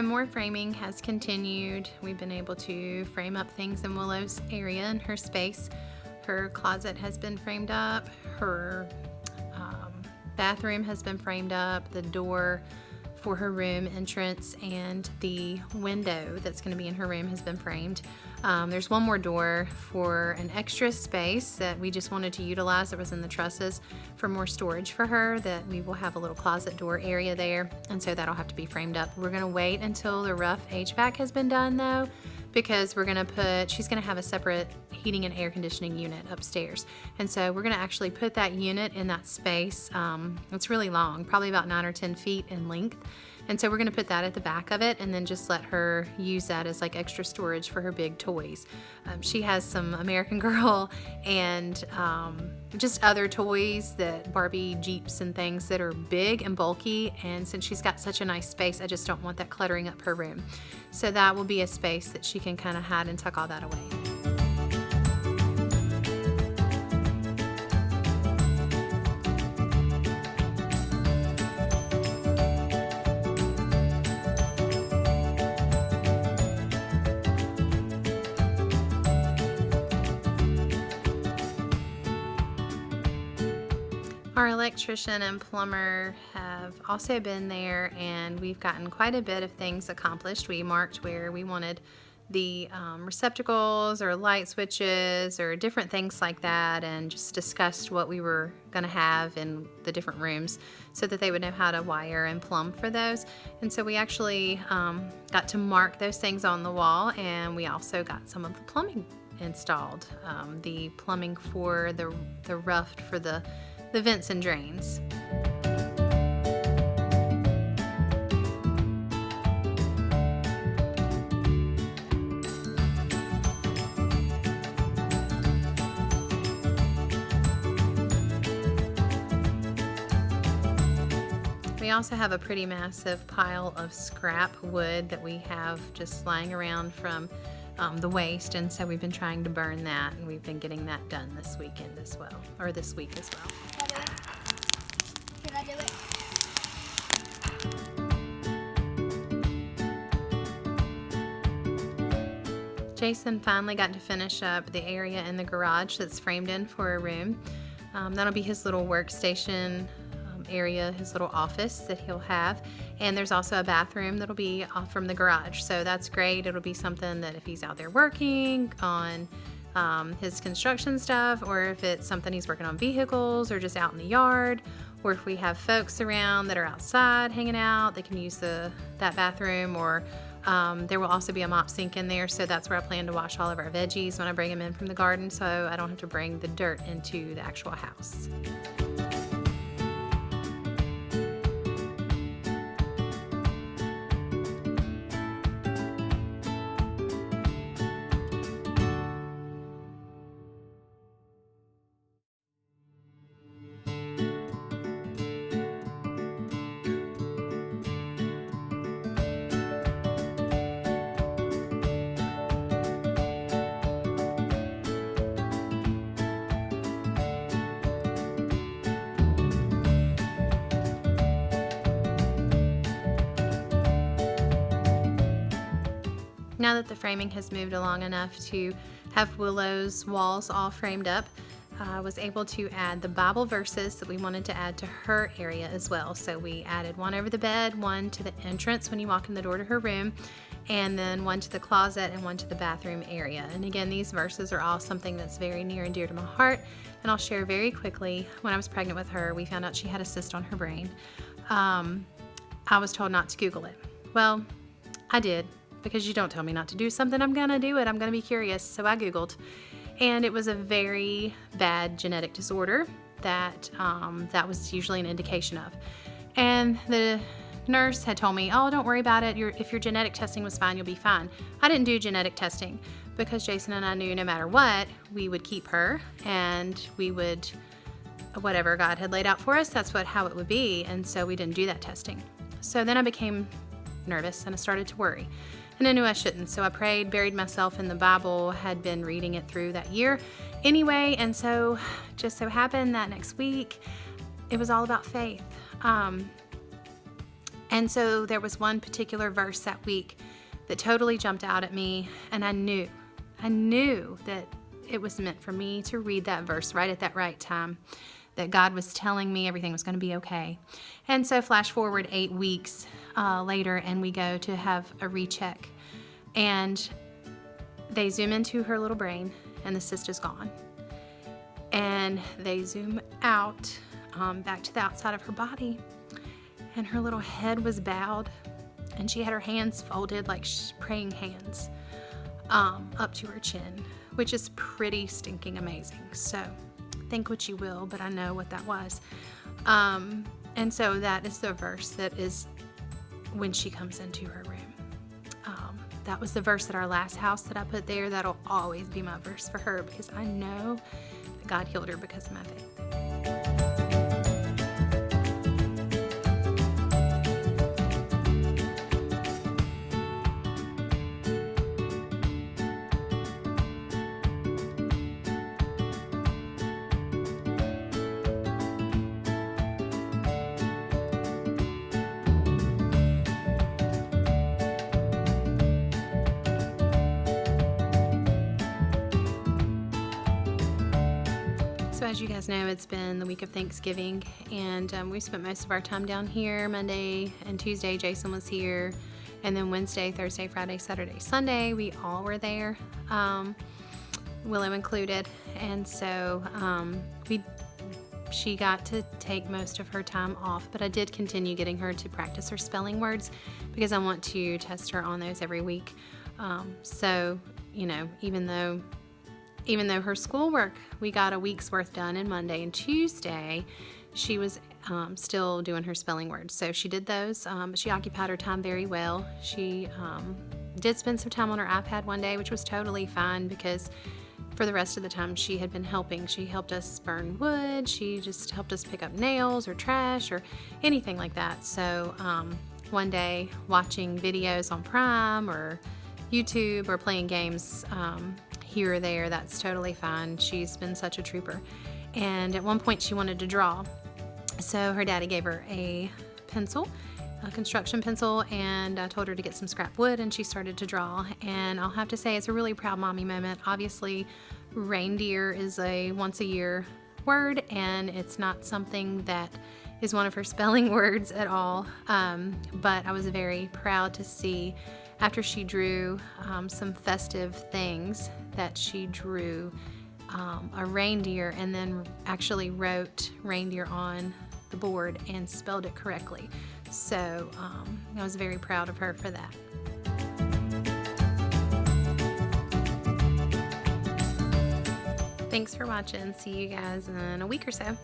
So more framing has continued. We've been able to frame up things in Willow's area and her space. Her closet has been framed up. Her bathroom has been framed up. The door for her room entrance and the window that's going to be in her room has been framed. There's one more door for an extra space that we just wanted to utilize that was in the trusses for more storage for her, that we will have a little closet door area there, and so that'll have to be framed up. We're going to wait until the rough HVAC has been done though, because she's going to have a separate heating and air conditioning unit upstairs. And so we're going to actually put that unit in that space. It's really long, probably about 9 or 10 feet in length. And so we're going to put that at the back of it and then just let her use that as like extra storage for her big toys. She has some American Girl and just other toys, that Barbie Jeeps and things that are big and bulky. And since she's got such a nice space, I just don't want that cluttering up her room. So that will be a space that she can kind of hide and tuck all that away. Our electrician and plumber have also been there, and we've gotten quite a bit of things accomplished. We marked where we wanted the receptacles or light switches or different things like that, and just discussed what we were going to have in the different rooms so that they would know how to wire and plumb for those. And so we actually got to mark those things on the wall, and we also got some of the plumbing installed. The plumbing for the rough for the vents and drains. We also have a pretty massive pile of scrap wood that we have just lying around from the waste, and so we've been trying to burn that, and we've been getting that done this weekend as well, or this week as well. Can I do it? Jason finally got to finish up the area in the garage that's framed in for a room. That'll be his little workstation area, his little office that he'll have. And there's also a bathroom that'll be off from the garage. So that's great. It'll be something that if he's out there working on his construction stuff, or if it's something he's working on vehicles or just out in the yard, or if we have folks around that are outside hanging out, they can use that bathroom, or there will also be a mop sink in there, so that's where I plan to wash all of our veggies when I bring them in from the garden, so I don't have to bring the dirt into the actual house. Now that the framing has moved along enough to have Willow's walls all framed up, I was able to add the Bible verses that we wanted to add to her area as well. So we added one over the bed, one to the entrance when you walk in the door to her room, and then one to the closet and one to the bathroom area. And again, these verses are all something that's very near and dear to my heart, and I'll share very quickly. When I was pregnant with her, we found out she had a cyst on her brain. I was told not to Google it. Well, I did. Because you don't tell me not to do something, I'm gonna do it. I'm gonna be curious. So I Googled, and it was a very bad genetic disorder that was usually an indication of. And the nurse had told me, oh, don't worry about it. If your genetic testing was fine, you'll be fine. I didn't do genetic testing because Jason and I knew no matter what, we would keep her, and we would, whatever God had laid out for us, that's how it would be. And so we didn't do that testing. So then I became nervous and I started to worry. And I knew I shouldn't, so I prayed, buried myself in the Bible, had been reading it through that year anyway, and so just so happened that next week, it was all about faith. And so there was one particular verse that week that totally jumped out at me, and I knew that it was meant for me to read that verse right at that right time, that God was telling me everything was going to be okay. And so flash forward 8 weeks later, and we go to have a recheck, and they zoom into her little brain, and the cyst is gone. And they zoom out back to the outside of her body, and her little head was bowed, and she had her hands folded like praying hands up to her chin, which is pretty stinking amazing. So think what you will, but I know what that was. And so that is the verse that is when she comes into her room. That was the verse at our last house that I put there. That'll always be my verse for her, because I know that God healed her because of my faith. So as you guys know, it's been the week of Thanksgiving, and we spent most of our time down here. Monday and Tuesday, Jason was here, and then Wednesday, Thursday, Friday, Saturday, Sunday, we all were there, Willow included. And so she got to take most of her time off, but I did continue getting her to practice her spelling words, because I want to test her on those every week. So, you know, even though her schoolwork, we got a week's worth done in Monday and Tuesday, she was still doing her spelling words. So she did those, but she occupied her time very well. She did spend some time on her iPad one day, which was totally fine, because for the rest of the time she had been helping. She helped us burn wood. She just helped us pick up nails or trash or anything like that. So one day, watching videos on Prime or YouTube or playing games here or there, that's totally fine. She's been such a trooper. And at one point she wanted to draw. So her daddy gave her a pencil, a construction pencil, and I told her to get some scrap wood, and she started to draw. And I'll have to say, it's a really proud mommy moment. Obviously, reindeer is a once a year word, and it's not something that is one of her spelling words at all. But I was very proud to see, after she drew some festive things, that she drew a reindeer and then actually wrote reindeer on the board and spelled it correctly. So I was very proud of her for that. Thanks for watching. See you guys in a week or so.